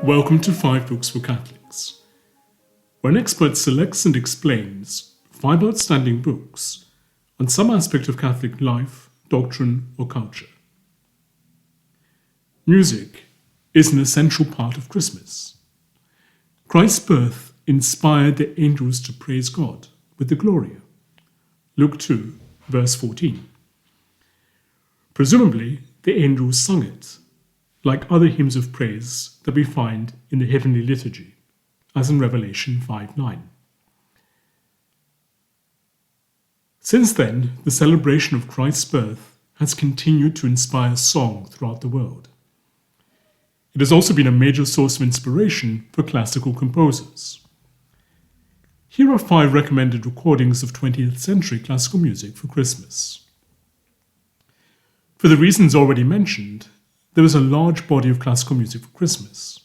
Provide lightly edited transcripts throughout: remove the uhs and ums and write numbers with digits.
Welcome to 5 Books for Catholics, where an expert selects and explains 5 outstanding books on some aspect of Catholic life, doctrine, or culture. Music is an essential part of Christmas. Christ's birth inspired the angels to praise God with the Gloria. Luke 2, verse 14. Presumably, the angels sung it, like other hymns of praise that we find in the heavenly liturgy, as in Revelation 5:9. Since then, the celebration of Christ's birth has continued to inspire song throughout the world. It has also been a major source of inspiration for classical composers. Here are 5 recommended recordings of 20th century classical music for Christmas. For the reasons already mentioned, there is a large body of classical music for Christmas.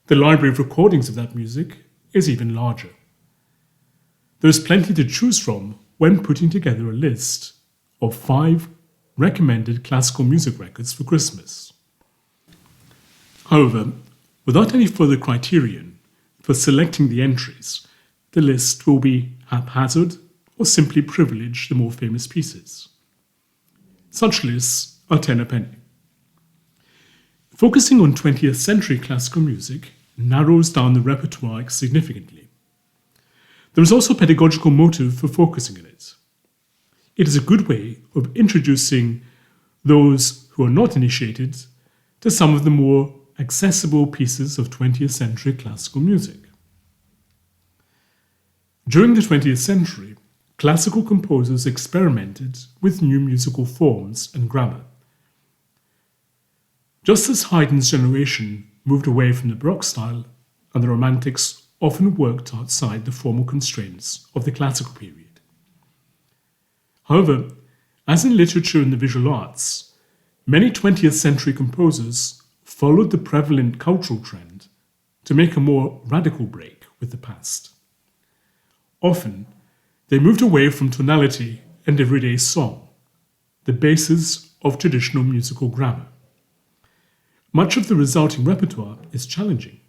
The library of recordings of that music is even larger. There is plenty to choose from when putting together a list of 5 recommended classical music records for Christmas. However, without any further criterion for selecting the entries, the list will be haphazard or simply privilege the more famous pieces. Such lists are 10 a penny. Focusing on 20th century classical music narrows down the repertoire significantly. There is also a pedagogical motive for focusing on it. It is a good way of introducing those who are not initiated to some of the more accessible pieces of 20th century classical music. During the 20th century, classical composers experimented with new musical forms and grammar. Just as Haydn's generation moved away from the Baroque style, and the Romantics often worked outside the formal constraints of the classical period. However, as in literature and the visual arts, many 20th century composers followed the prevalent cultural trend to make a more radical break with the past. Often, they moved away from tonality and everyday song, the basis of traditional musical grammar. Much of the resulting repertoire is challenging.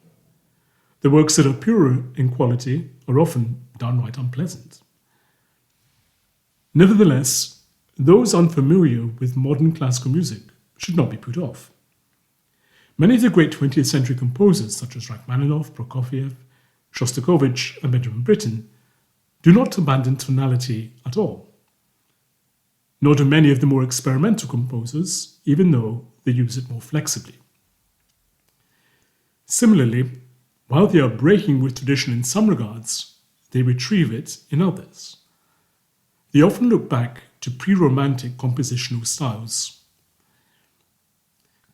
The works that are purer in quality are often downright unpleasant. Nevertheless, those unfamiliar with modern classical music should not be put off. Many of the great 20th century composers, such as Rachmaninoff, Prokofiev, Shostakovich, and Benjamin Britten, do not abandon tonality at all. Nor do many of the more experimental composers, even though they use it more flexibly. Similarly, while they are breaking with tradition in some regards, they retrieve it in others. They often look back to pre-Romantic compositional styles.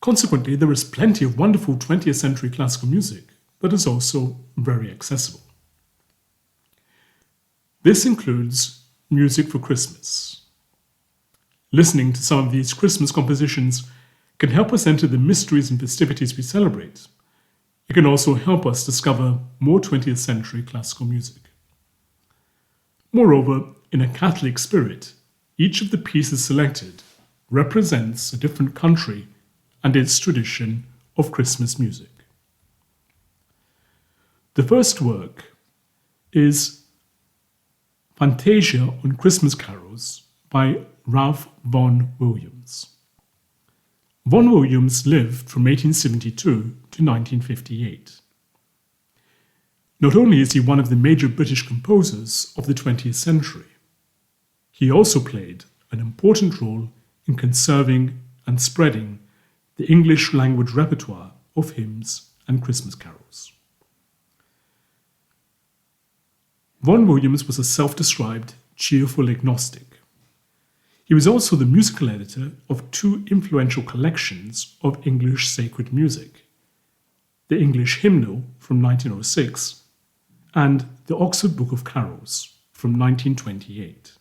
Consequently, there is plenty of wonderful 20th century classical music that is also very accessible. This includes music for Christmas. Listening to some of these Christmas compositions can help us enter the mysteries and festivities we celebrate. It can also help us discover more 20th century classical music. Moreover, in a Catholic spirit, each of the pieces selected represents a different country and its tradition of Christmas music. The first work is Fantasia on Christmas Carols by Ralph Vaughan Williams. Vaughan Williams lived from 1872 to 1958. Not only is he one of the major British composers of the 20th century, he also played an important role in conserving and spreading the English language repertoire of hymns and Christmas carols. Vaughan Williams was a self-described cheerful agnostic. He was also the musical editor of 2 influential collections of English sacred music, the English Hymnal from 1906 and the Oxford Book of Carols from 1928.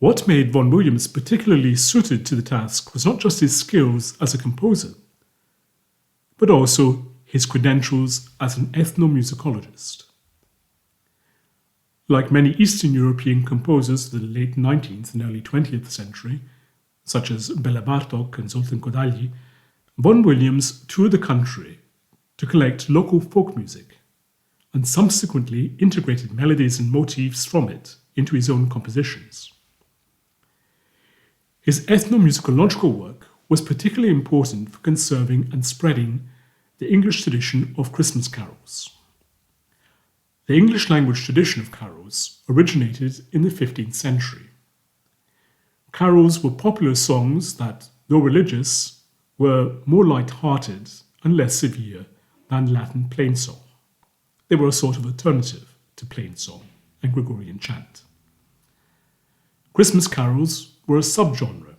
What made Vaughan Williams particularly suited to the task was not just his skills as a composer, but also his credentials as an ethnomusicologist. Like many Eastern European composers of the late 19th and early 20th century, such as Bela Bartok and Zoltán Kodály, Vaughan Williams toured the country to collect local folk music and subsequently integrated melodies and motifs from it into his own compositions. His ethnomusicological work was particularly important for conserving and spreading the English tradition of Christmas carols. The English language tradition of carols originated in the 15th century. Carols were popular songs that, though religious, were more light-hearted and less severe than Latin plainsong. They were a sort of alternative to plainsong and Gregorian chant. Christmas carols were a subgenre.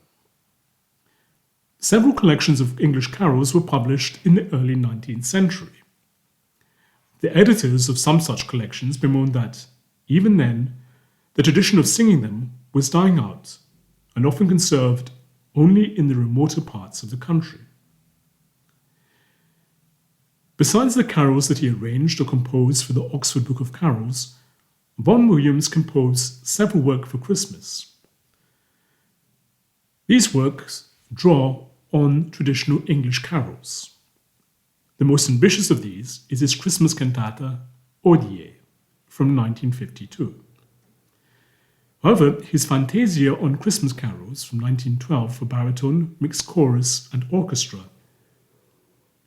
Several collections of English carols were published in the early 19th century. The editors of some such collections bemoaned that, even then, the tradition of singing them was dying out and often conserved only in the remoter parts of the country. Besides the carols that he arranged or composed for the Oxford Book of Carols, Vaughan Williams composed several works for Christmas. These works draw on traditional English carols. The most ambitious of these is his Christmas cantata, Odie, from 1952. However, his Fantasia on Christmas carols from 1912 for baritone, mixed chorus, and orchestra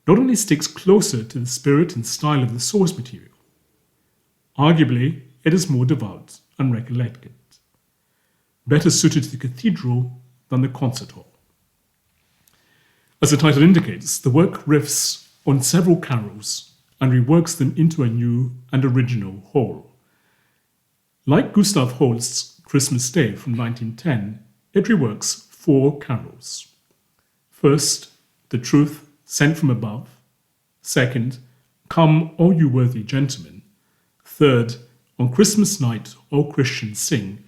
not only sticks closer to the spirit and style of the source material, arguably it is more devout and recollected, better suited to the cathedral than the concert hall. As the title indicates, the work riffs on several carols and reworks them into a new and original whole. Like Gustav Holst's Christmas Day from 1910, it reworks 4 carols. First, The Truth Sent from Above. Second, Come, O you worthy gentlemen. Third, On Christmas Night, O Christians Sing,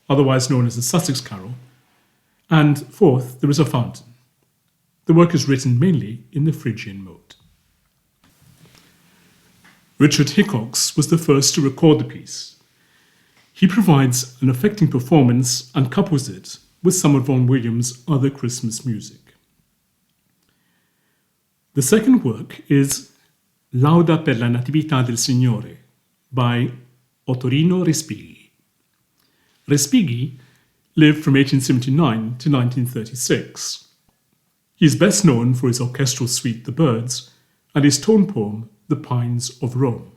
otherwise known as the Sussex Carol. And fourth, There is a Fountain. The work is written mainly in the Phrygian mode. Richard Hickox was the first to record the piece. He provides an affecting performance and couples it with some of Vaughan Williams' other Christmas music. The second work is Lauda per la Natività del Signore by Ottorino Respighi. Respighi lived from 1879 to 1936. He is best known for his orchestral suite The Birds and his tone poem The Pines of Rome.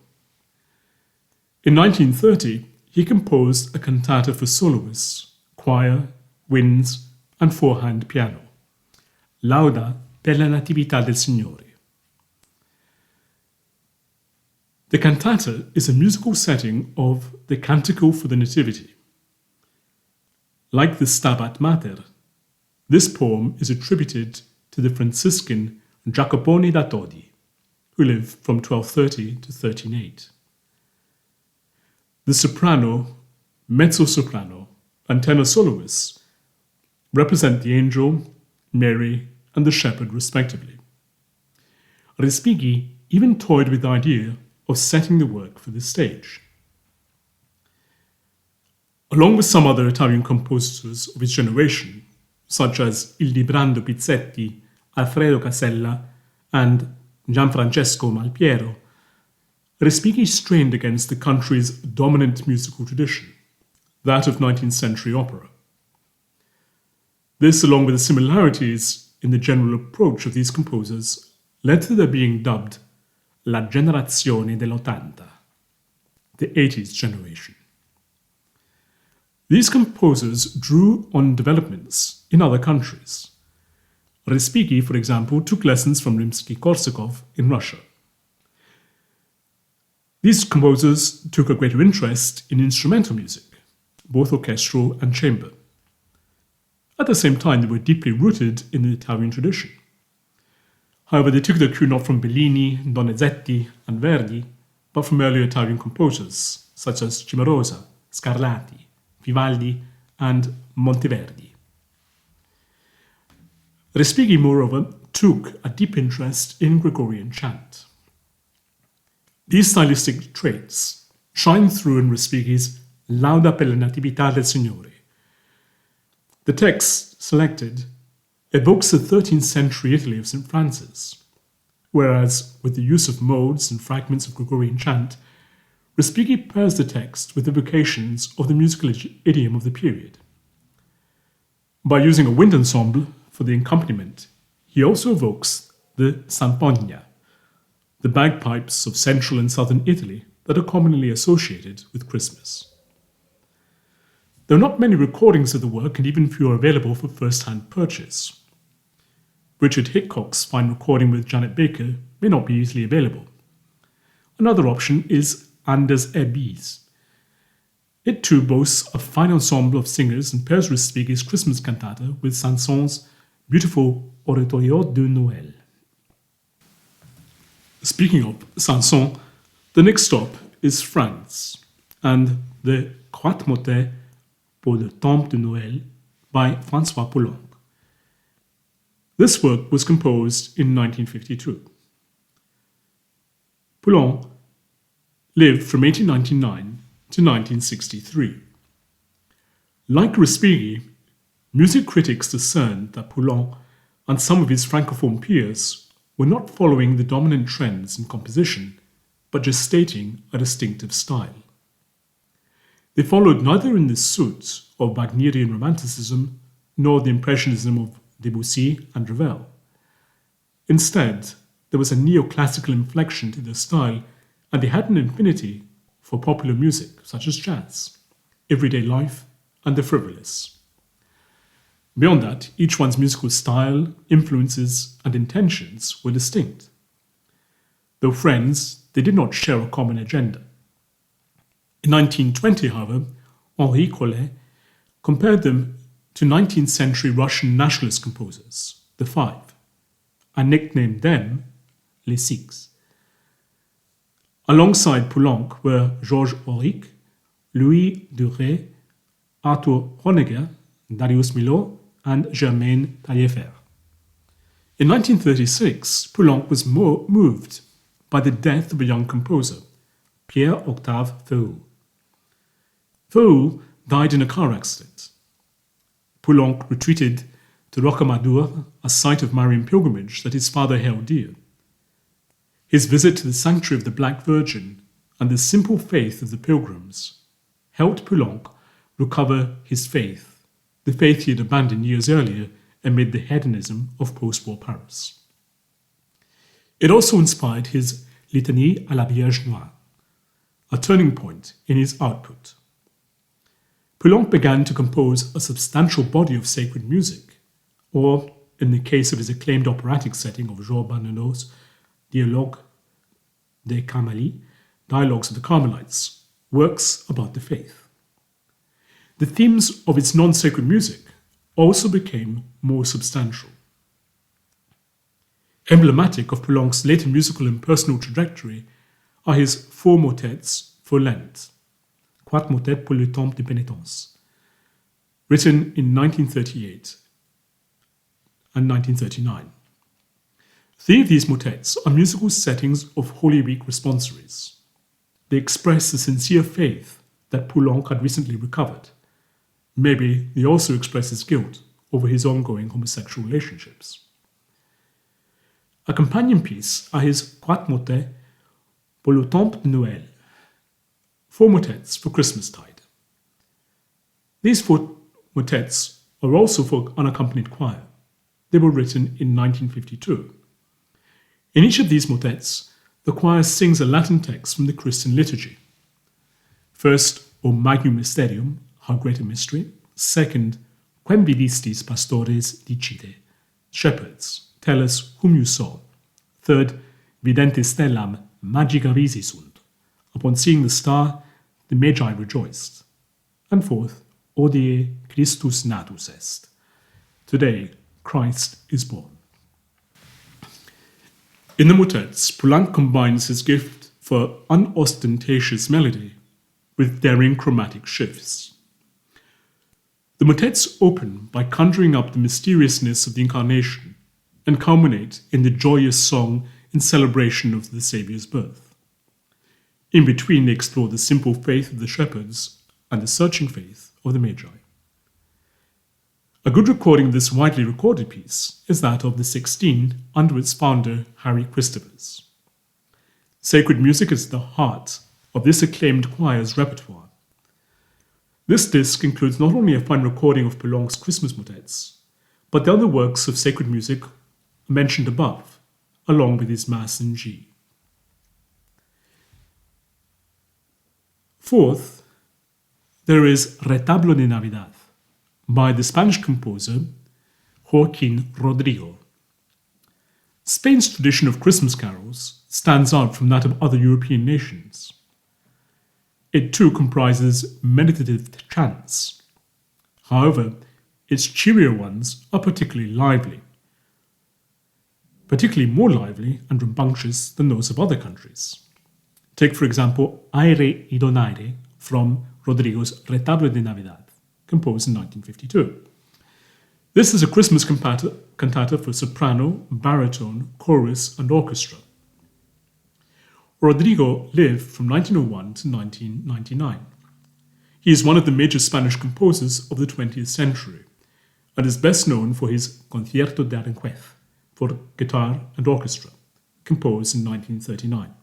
In 1930, he composed a cantata for soloists, choir, winds, and 4-hand piano, Lauda per la Natività del Signore. The cantata is a musical setting of the Canticle for the Nativity. Like the Stabat Mater, this poem is attributed to the Franciscan Jacopone da Todi, who lived from 1230 to 1308. The soprano, mezzo-soprano, and tenor soloists represent the angel, Mary, and the shepherd respectively. Respighi even toyed with the idea of setting the work for the stage. Along with some other Italian composers of his generation, such as Ildebrando Pizzetti, Alfredo Casella, and Gianfrancesco Malpiero, Respighi strained against the country's dominant musical tradition, that of 19th century opera. This, along with the similarities in the general approach of these composers, led to their being dubbed La Generazione dell'Ottanta, the 80s generation. These composers drew on developments in other countries. Respighi, for example, took lessons from Rimsky-Korsakov in Russia. These composers took a greater interest in instrumental music, both orchestral and chamber. At the same time, they were deeply rooted in the Italian tradition. However, they took their cue not from Bellini, Donizetti, and Verdi, but from earlier Italian composers such as Cimarosa, Scarlatti, Vivaldi, and Monteverdi. Respighi, moreover, took a deep interest in Gregorian chant. These stylistic traits shine through in Respighi's Lauda per la Natività del Signore. The text selected evokes the 13th century Italy of St. Francis, whereas with the use of modes and fragments of Gregorian chant, Respighi pairs the text with evocations of the musical idiom of the period. By using a wind ensemble for the accompaniment, he also evokes the zampogna, the bagpipes of central and southern Italy that are commonly associated with Christmas. There are not many recordings of the work and even few are available for first-hand purchase. Richard Hickok's fine recording with Janet Baker may not be easily available. Another option is Anders Ebbes. It too boasts a fine ensemble of singers and pairs Respighi's Christmas cantata with Saint-Saëns' beautiful Oratorio de Noël. Speaking of Saint-Saëns, the next stop is France and the Quatre motets pour le temps de Noël by François Poulenc. This work was composed in 1952. Poulenc lived from 1899 to 1963. Like Respighi, music critics discerned that Poulenc and some of his francophone peers were not following the dominant trends in composition, but just stating a distinctive style. They followed neither in the suit of Wagnerian Romanticism nor the Impressionism of Debussy and Ravel. Instead, there was a neoclassical inflection to their style, and they had an affinity for popular music such as jazz, everyday life, and the frivolous. Beyond that, each one's musical style, influences, and intentions were distinct. Though friends, they did not share a common agenda. In 1920, however, Henri Collet compared them to 19th century Russian nationalist composers, the Five, and nicknamed them Les Six. Alongside Poulenc were Georges Auric, Louis Duret, Arthur Honegger, Darius Milhaud, and Germaine Taillefer. In 1936, Poulenc was moved by the death of a young composer, Pierre-Octave Ferrou. Ferrou died in a car accident. Poulenc retreated to Rocamadour, a site of Marian pilgrimage that his father held dear. His visit to the sanctuary of the Black Virgin and the simple faith of the pilgrims helped Poulenc recover his faith, the faith he had abandoned years earlier amid the hedonism of post-war Paris. It also inspired his Litanie à la Vierge Noire, a turning point in his output. Poulenc began to compose a substantial body of sacred music, or, in the case of his acclaimed operatic setting of Georges Bernanos' Dialogues des Carmélites, Dialogues of the Carmelites, works about the faith. The themes of its non-sacred music also became more substantial. Emblematic of Poulenc's later musical and personal trajectory are his four motets for Lent, Quatre motets pour le temps de pénitence, written in 1938 and 1939. Three of these motets are musical settings of Holy Week responsories. They express the sincere faith that Poulenc had recently recovered. Maybe they also express his guilt over his ongoing homosexual relationships. A companion piece are his Quatre motets pour le temps de Noël, four motets for Christmastide. These four motets are also for unaccompanied choir. They were written in 1952. In each of these motets, the choir sings a Latin text from the Christian liturgy. First, O Magnum Mysterium, how great a mystery. Second, Quem vidistis pastores dicite, shepherds, tell us whom you saw. Third, Videntes stellam magica risi sunt, upon seeing the star, the Magi rejoiced. And fourth, Odie Christus natus est, today Christ is born. In the motets, Poulenc combines his gift for unostentatious melody with daring chromatic shifts. The motets open by conjuring up the mysteriousness of the Incarnation and culminate in the joyous song in celebration of the Saviour's birth. In between, they explore the simple faith of the shepherds and the searching faith of the Magi. A good recording of this widely recorded piece is that of the 16 under its founder, Harry Christophers. Sacred music is the heart of this acclaimed choir's repertoire. This disc includes not only a fine recording of Poulenc's Christmas motets, but the other works of sacred music mentioned above, along with his Mass in G. Fourth, there is Retablo de Navidad by the Spanish composer Joaquín Rodrigo. Spain's tradition of Christmas carols stands out from that of other European nations. It too comprises meditative chants. However, its cheerier ones are particularly more lively and rambunctious than those of other countries. Take, for example, Aire y Donaire from Rodrigo's Retablo de Navidad, composed in 1952. This is a Christmas cantata for soprano, baritone, chorus, and orchestra. Rodrigo lived from 1901 to 1999. He is one of the major Spanish composers of the 20th century and is best known for his Concierto de Aranjuez for guitar and orchestra, composed in 1939.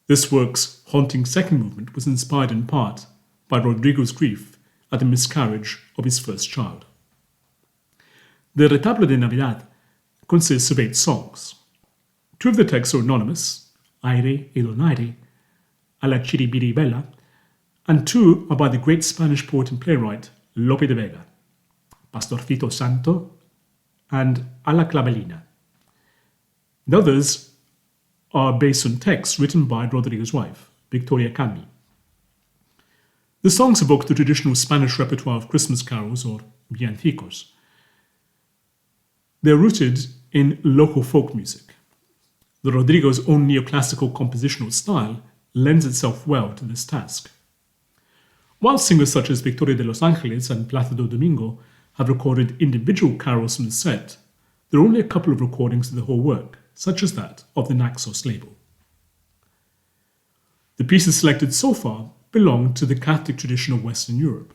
This work's haunting second movement was inspired in part by Rodrigo's grief at the miscarriage of his first child. The Retablo de Navidad consists of 8 songs. 2 of the texts are anonymous, Aire y Donaire, A la Chiribiribela, and 2 are by the great Spanish poet and playwright Lope de Vega, Pastorcito Santo, and A la Clavelina. The others are based on texts written by Rodrigo's wife, Victoria Cammi. The songs evoke the traditional Spanish repertoire of Christmas carols, or villancicos. They are rooted in local folk music. The Rodrigo's own neoclassical compositional style lends itself well to this task. While singers such as Victoria de los Angeles and Plácido Domingo have recorded individual carols from the set, there are only a couple of recordings of the whole work, such as that of the Naxos label. The pieces selected so far belong to the Catholic tradition of Western Europe.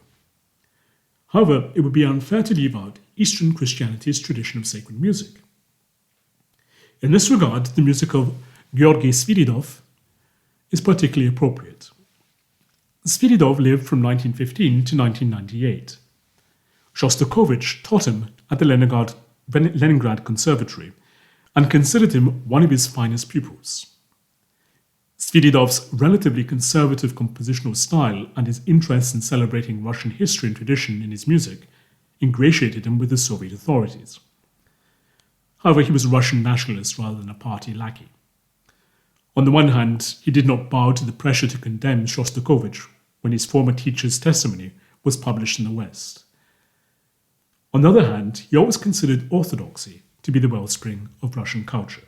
However, it would be unfair to leave out Eastern Christianity's tradition of sacred music. In this regard, the music of Georgy Sviridov is particularly appropriate. Sviridov lived from 1915 to 1998. Shostakovich taught him at the Leningrad Conservatory and considered him one of his finest pupils. Sviridov's relatively conservative compositional style and his interest in celebrating Russian history and tradition in his music ingratiated him with the Soviet authorities. However, he was a Russian nationalist rather than a party lackey. On the one hand, he did not bow to the pressure to condemn Shostakovich when his former teacher's testimony was published in the West. On the other hand, he always considered orthodoxy to be the wellspring of Russian culture.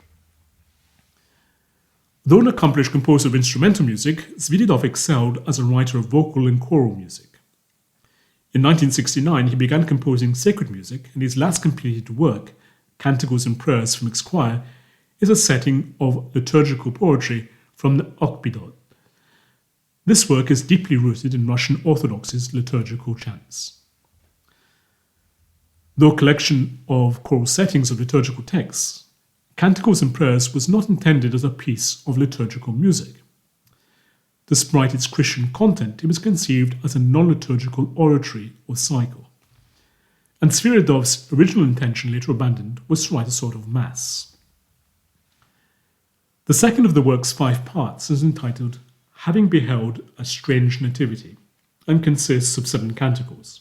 Though an accomplished composer of instrumental music, Sviridov excelled as a writer of vocal and choral music. In 1969, he began composing sacred music, and his last completed work, Canticles and Prayers from Choir, is a setting of liturgical poetry from the Okbidot. This work is deeply rooted in Russian Orthodoxy's liturgical chants. Though a collection of choral settings of liturgical texts, Canticles and Prayers was not intended as a piece of liturgical music. Despite its Christian content, it was conceived as a non-liturgical oratory or cycle. And Sviridov's original intention, later abandoned, was to write a sort of mass. The second of the work's 5 parts is entitled Having Beheld a Strange Nativity, and consists of 7 canticles.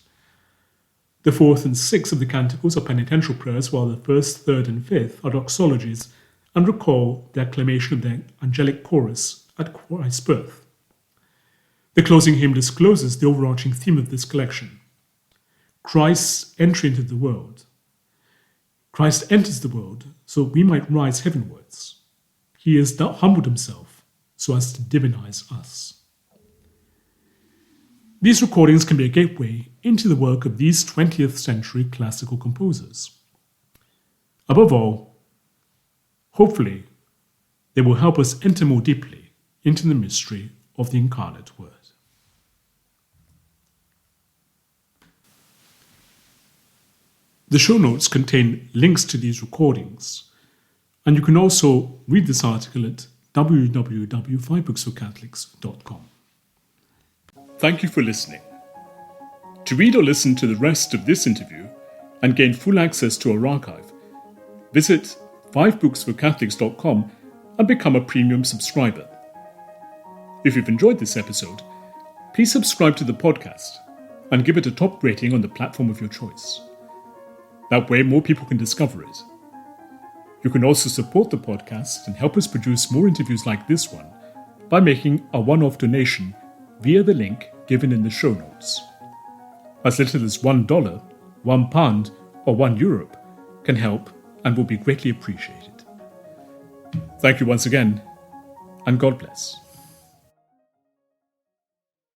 The 4th and 6th of the canticles are penitential prayers, while the 1st, 3rd, and 5th are doxologies and recall the acclamation of the angelic chorus at Christ's birth. The closing hymn discloses the overarching theme of this collection: Christ's entry into the world. Christ enters the world so we might rise heavenwards. He has humbled himself so as to divinize us. These recordings can be a gateway into the work of these 20th century classical composers. Above all, hopefully, they will help us enter more deeply into the mystery of the incarnate Word. The show notes contain links to these recordings, and you can also read this article at www.5booksforcatholics.com. Thank you for listening. To read or listen to the rest of this interview and gain full access to our archive, visit 5booksforcatholics.com and become a premium subscriber. If you've enjoyed this episode, please subscribe to the podcast and give it a top rating on the platform of your choice. That way more people can discover it. You can also support the podcast and help us produce more interviews like this one by making a one-off donation via the link given in the show notes. As little as $1, £1, or €1 can help and will be greatly appreciated. Thank you once again, and God bless.